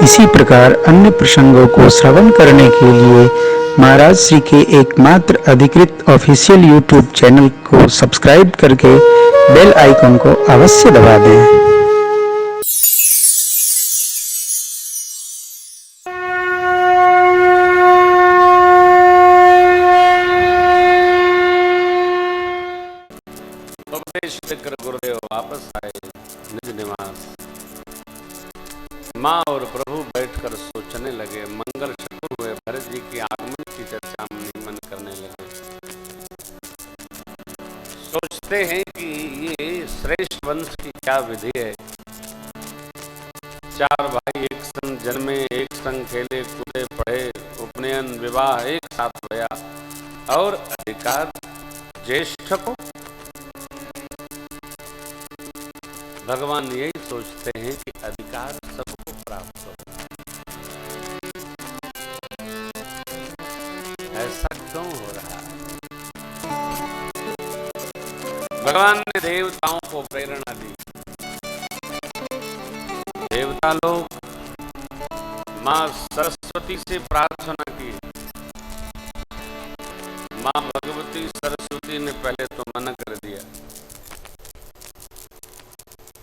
इसी प्रकार अन्य प्रसंगों को श्रवण करने के लिए महाराज श्री के एकमात्र अधिकृत ऑफिशियल यूट्यूब चैनल को सब्सक्राइब करके बेल आइकन को अवश्य दबा दें। उपदेश लेकर गुरुदेव वापस आए निज निवास। माँ और प्रभु बैठकर सोचने लगे। मंगल शुरू हुए। भरत जी के आगमन की चर्चा में मन करने लगे। सोचते हैं कि ये श्रेष्ठ वंश की क्या विधि है। चार भाई एक संग जन्मे, एक संग खेले कूदे पढ़े, उपनयन विवाह एक साथ हुआ और अधिकार ज्येष्ठ को। भगवान यही सोचते हैं कि अधिकार सबको प्राप्त हो। ऐसा क्यों हो रहा है? भगवान ने देवताओं को प्रेरणा दी। देवता लोग मां सरस्वती से प्रार्थना की। मां भगवती सरस्वती ने पहले तो मना कर दिया,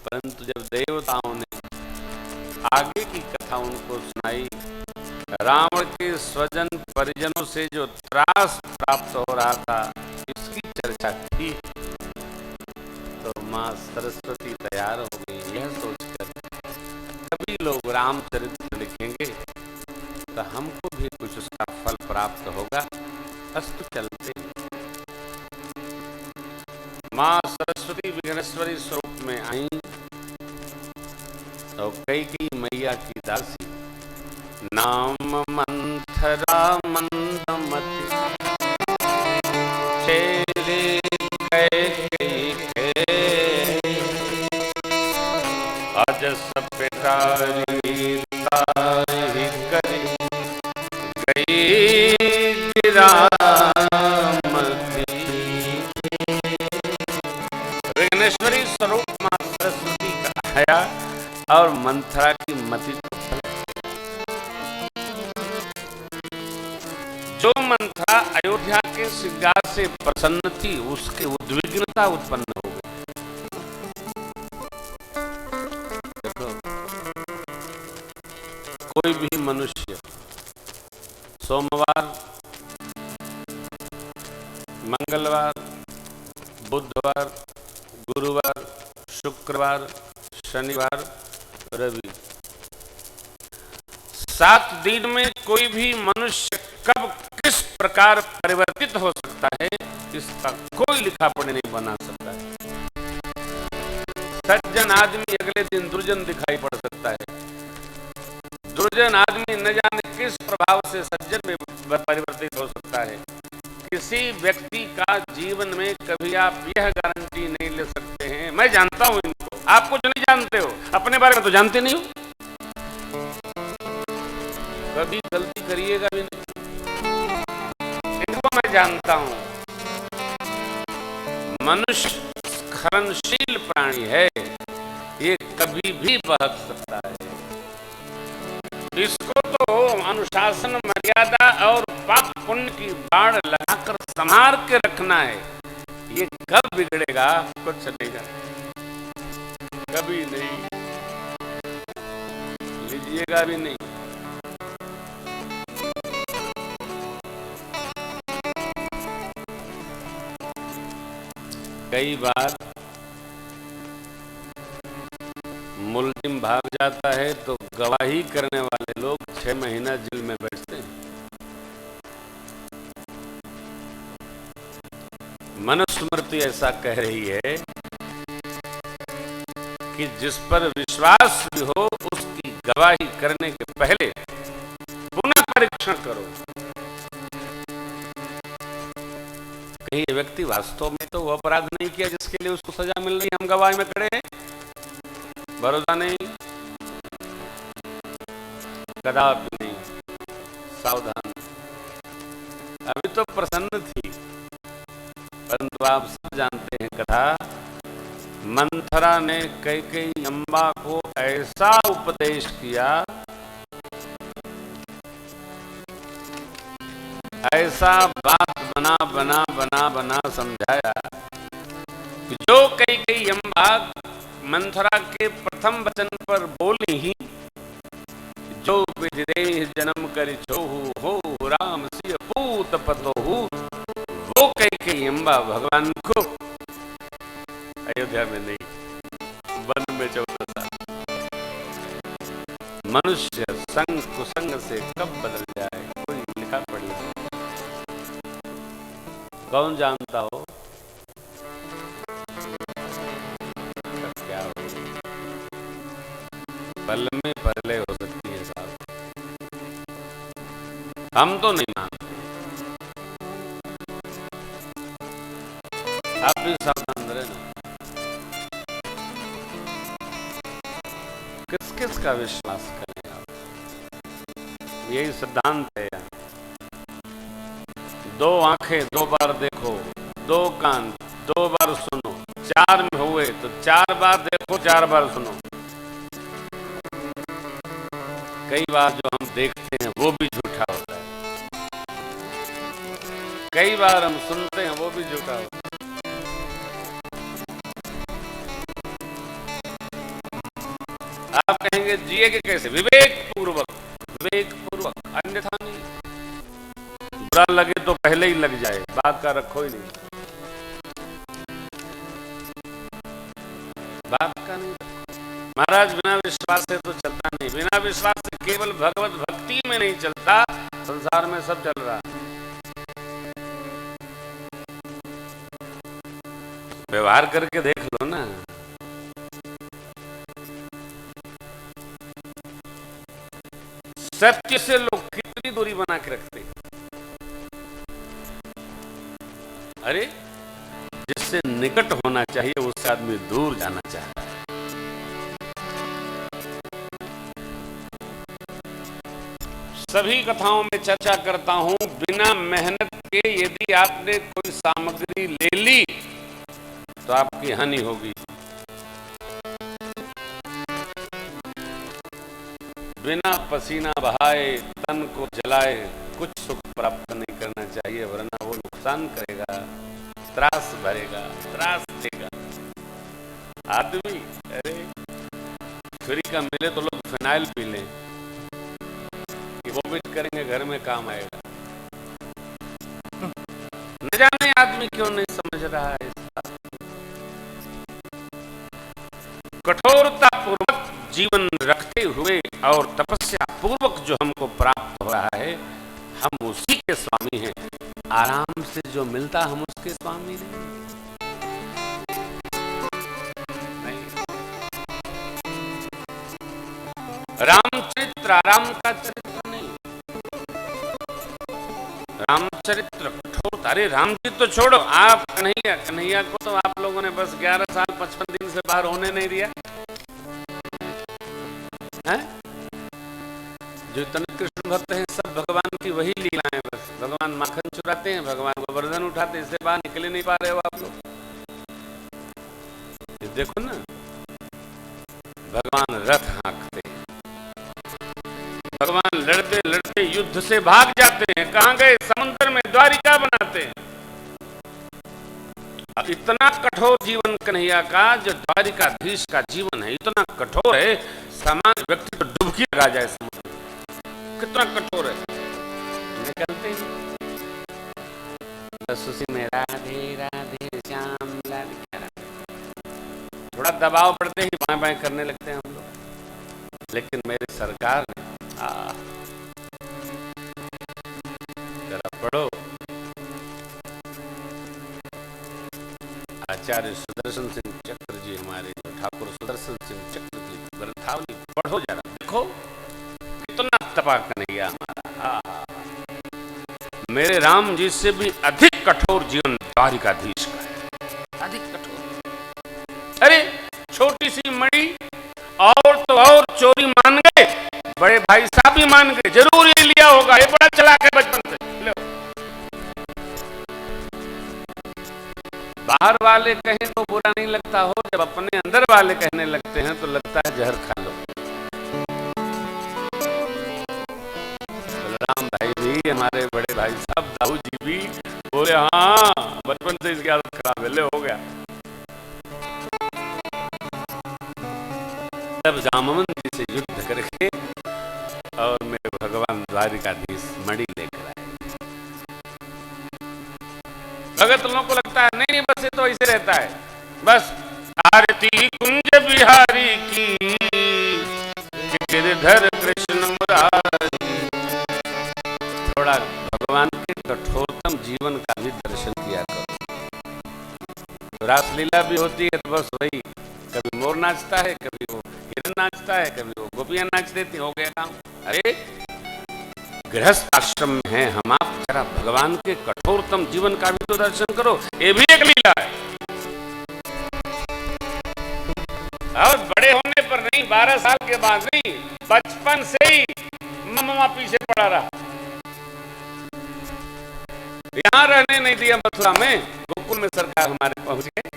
परंतु जब देवताओं ने आगे की कथा उनको सुनाई, रावण के स्वजन परिजनों से जो त्रास प्राप्त हो रहा था इसकी चर्चा की, तो मां सरस्वती तैयार हो गई। यह सोचकर कभी लोग रामचरित्र लिखेंगे तो हमको भी कुछ उसका फल प्राप्त होगा। अस्तु चलते। मां सरस्वती विघ्नेश्वरी स्वरूप में आई तो कैकेयी मैया की दासी। नाम मंथरा मंदमति चेरे कैकेयी के, अजस पिटारी तारी करी गई गिरामती। विघ्नेश्वरी स्वरूप मां सरस्वती का आया और मंथरा की मति को जो मंथरा अयोध्या के श्रृंगार से प्रसन्न थी उसके उद्विग्नता उत्पन्न हो गई। देखो, कोई भी मनुष्य सोमवार, मंगलवार, बुधवार, गुरुवार, शुक्रवार, शनिवार, रवि, 7 दिन में कोई भी मनुष्य कब किस प्रकार परिवर्तित हो सकता है इसका कोई लिखा पढ़े नहीं बना सकता है। सज्जन आदमी अगले दिन दुर्जन दिखाई पड़ सकता है। दुर्जन आदमी न जाने किस प्रभाव से सज्जन में परिवर्तित हो सकता है। किसी व्यक्ति का जीवन में कभी आप यह गारंटी नहीं ले सकते हैं। मैं जानता हूं इनको, आप कुछ नहीं जानते हो, अपने बारे में तो जानते नहीं हो। कभी गलती करिएगा भी नहीं, इनको मैं जानता हूं। मनुष्य स्खलनशील प्राणी है, ये कभी भी बहक सकता है। इसको तो अनुशासन, मर्यादा और पाप पुण्य की बाड़ लगाकर संभाल के रखना है। ये कब बिगड़ेगा कुछ चलेगा, कभी नहीं, लीजिएगा भी नहीं। कई बार मुलजिम भाग जाता है तो गवाही करने वाले लोग 6 महीना जेल में बैठते हैं। मनुस्मृति ऐसा कह रही है कि जिस पर विश्वास भी हो उसकी गवाही करने के पहले पुनः परीक्षण करो। कहीं ये व्यक्ति वास्तव में तो वो अपराध नहीं किया जिसके लिए उसको सजा मिल रही, हम गवाही में खड़े हैं, भरोसा नहीं, कदापि नहीं। सावधान। अभी तो प्रसन्न थी, परंतु आप सब जानते हैं कथा, मंथरा ने कैकेयी अम्बा को ऐसा उपदेश किया ऐसा बात बना बना बना बना समझाया कि जो कई अम्बा मंथरा के प्रथम वचन पर बोली ही, जो विधि जन्म कर छोहु हो राम सिय पूत पतोहु, वो कई अम्बा भगवान को अयोध्या में नहीं, वन में 14 साल। मनुष्य संग कुसंग से कब बदल जाए, कोई लिखा पढ़ी कौन जानता हो? क्या हो, पल में परलय हो सकती है साहब। हम तो नहीं मानते, आप भी सावधान रहे ना। किस किस का विश्वास करें आप? यही सिद्धांत है। 2 आंखें 2 बार देखो, 2 कान 2 बार सुनो, 4 में हुए तो 4 बार देखो, 4 बार सुनो। कई बार जो हम देखते हैं वो भी झूठा होता है, कई बार हम सुनते हैं वो भी झूठा होता है। आप कहेंगे जिएगे कैसे? विवेक पूर्वक, अन्यथा नहीं। बुरा लगे तो पहले ही लग जाए, बात का रखो ही नहीं, बात का नहीं रखो। महाराज बिना विश्वास से तो चलता नहीं, बिना विश्वास से केवल भगवत भक्ति में नहीं चलता, संसार में सब चल रहा है। व्यवहार करके देख लो ना। सत्य से लोग कितनी दूरी बना के रखते हैं। अरे जिससे निकट होना चाहिए उससे आदमी दूर जाना चाहता है। सभी कथाओं में चर्चा करता हूं, बिना मेहनत के यदि आपने कोई सामग्री ले ली तो आपकी हानि होगी। बिना पसीना बहाए, तन को जलाए कुछ सुख प्राप्त नहीं करना चाहिए, वरना वो नुकसान करेगा, त्रास भरेगा, त्रास देगा। आदमी अरे फ्री का मिले तो लोग फिनाइल पी लें कि वोमिट करेंगे, घर में काम आएगा। न जाने आदमी क्यों नहीं समझ रहा है इस बात। कठोरता पूर्वक जीवन रखते हुए और तपस्या पूर्वक जो हमको प्राप्त हो रहा है, हम उसी के स्वामी हैं। आराम से जो मिलता हम उसके स्वामी नहीं। रामचरित्र आराम का चरित्र नहीं, रामचरित्र कठोर। अरे राम जी तो छोड़ो, आप कन्हैया को तो आप लोगों ने बस 11 साल 55 दिन से बाहर होने नहीं दिया है? जो इतने कृष्ण भक्त हैं सब भगवान की वही लीलाएं, बस भगवान माखन चुराते हैं, भगवान गोवर्धन उठाते हैं, इससे बाहर निकले नहीं पा रहे हो आप लोग। देखो ना, भगवान रथ हाँकते हैं, भगवान लड़ते लड़ते युद्ध से भाग जाते हैं। कहां गए? समुद्र में द्वारिका बनाते हैं। अब इतना कठोर जीवन कन्हैया का, जो द्वारिकाधीश का जीवन है, इतना कठोर है, सामान्य व्यक्ति तो डुबकी लगा जाए समुद्र में। कितना कठोर है, निकलते ही बस उसी में राधे राधे श्याम लाल। थोड़ा दबाव पड़ते ही बाएं बाएं करने लगते हैं हम लोग। लेकिन मेरी सरकार ने जरा पढ़ो, आचार्य सुदर्शन सिंह चक्र जी, हमारे ठाकुर सुदर्शन सिंह चक्र जी ग्रंथावली पढ़ो जरा, देखो कितना तपा कन्हैया हमारा। मेरे राम जी से भी अधिक कठोर जीवन द्वारिकाधीश का है, अधिक कठोर। अरे छोटी सी मणि और तो और चोरी मान गए, बड़े भाई साहब भी मान गए, जरूर ये लिया होगा, ये बड़ा चालाक है बचपन से। बाहर वाले कहें तो बुरा नहीं लगता हो, जब अपने अंदर वाले कहने लगते हैं तो लगता है जहर खा लो। बलराम भाई भी, हमारे बड़े भाई साहब दाऊ जी बोले हाँ बचपन से इसकी आदत खराब है, ले हो गया। तब जामवंत जी से युद्ध करके और मेरे भगवान द्वारिकाधीश मणि लेकर आए। भगत लोगों को लगता है नहीं बस ये तो ऐसे रहता है, बस आरती कुंज बिहारी की गिरधर कृष्ण मुरारी। थोड़ा भगवान के कठोरतम जीवन का भी दर्शन किया करो। तो रासलीला भी होती है तो बस वही, कभी मोर नाचता है, कभी वो हिरण नाचता है, कभी वो गोपियां नाच देती, हो गया काम। अरे गृहस्थ आश्रम में है हम आप, जरा भगवान के कठोरतम जीवन का भी तो दर्शन करो, ये भी एक लीला है। और बड़े होने पर नहीं, 12 साल के बाद नहीं, बचपन से ही मम्मा पीछे पड़ा रहा। यहां रहने नहीं दिया मथुरा में, गोकुल में सरकार हमारे पहुंच गए,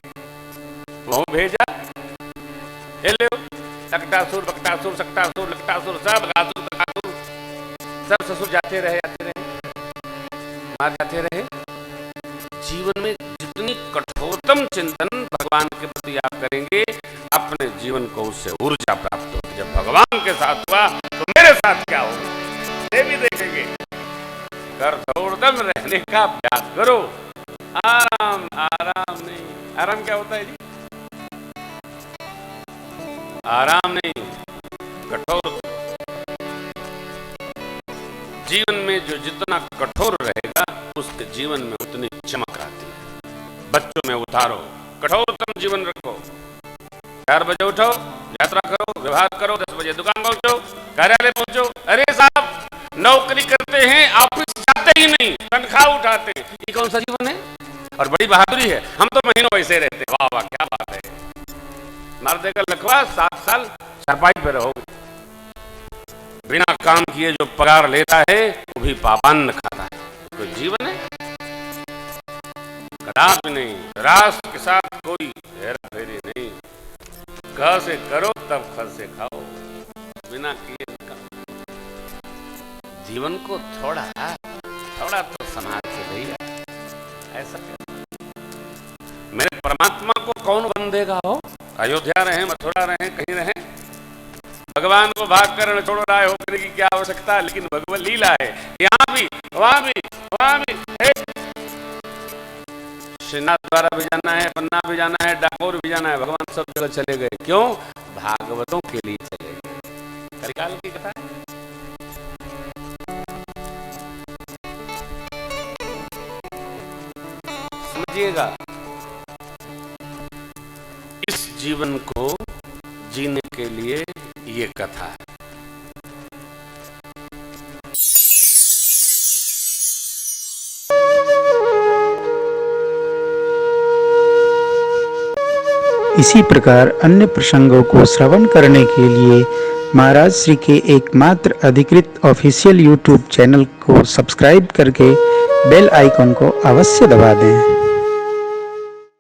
वहां भेजा। सकटासुर बकटासुर सकटासुर लकटासुर सब गासुर बकासुर सब ससुर जाते रहे मार जाते रहे। जीवन में जितनी कठोरतम चिंतन भगवान के प्रति आप करेंगे, अपने जीवन को उससे ऊर्जा प्राप्त होगी। जब भगवान के साथ हुआ तो मेरे साथ क्या होगा ये भी देखेंगे। कठोरतम रहने का अभ्यास करो। आराम आराम नहीं, आराम क्या होता है जी? आराम नहीं, कठोर। जीवन में जो जितना कठोर रहेगा उसके जीवन में उतनी चमक आती है। बच्चों में उतारो, कठोरतम जीवन रखो। 4 बजे उठो, यात्रा करो, व्यवहार करो, 10 बजे दुकान पहुंचो, कार्यालय पहुंचो। अरे साहब नौकरी करते हैं, ऑफिस जाते ही नहीं, तनख्वाह उठाते हैं, ये कौन सा जीवन है? और बड़ी बहादुरी है, हम तो महीनों वैसे रहते। वाह वाह क्या बात है। मार देकर लखवा 7 साल चारपाई पे रहो, बिना काम किए जो पगार लेता है वो भी पापान्न खाता है। कोई जीवन है? कदापि नहीं। राष्ट्र के साथ कोई हेरा फेरी नहीं। ख से करो तब ख से खाओ, बिना किए जीवन को थोड़ा तो संभाल के भैया। ऐसा मेरे परमात्मा को कौन बंदेगा हो? अयोध्या रहे, मथुरा रहे, कहीं रहे, भगवान को भाग कर छोड़ो राय होने की क्या आवश्यकता। लेकिन भगवान लीला है, यहाँ भी वहां भी वहां भी। श्रीनाथ द्वारा भी जाना है, पन्ना भी जाना है, डाकोर भी जाना है, भगवान सब जगह चले गए। क्यों? भागवतों के लिए चले गए। कलिकाल की कथा है। समझिएगा, इस जीवन को जीने के लिए ये कथा है। इसी प्रकार अन्य प्रसंगों को श्रवण करने के लिए महाराज श्री के एकमात्र अधिकृत ऑफिशियल यूट्यूब चैनल को सब्सक्राइब करके बेल आइकन को अवश्य दबा दें।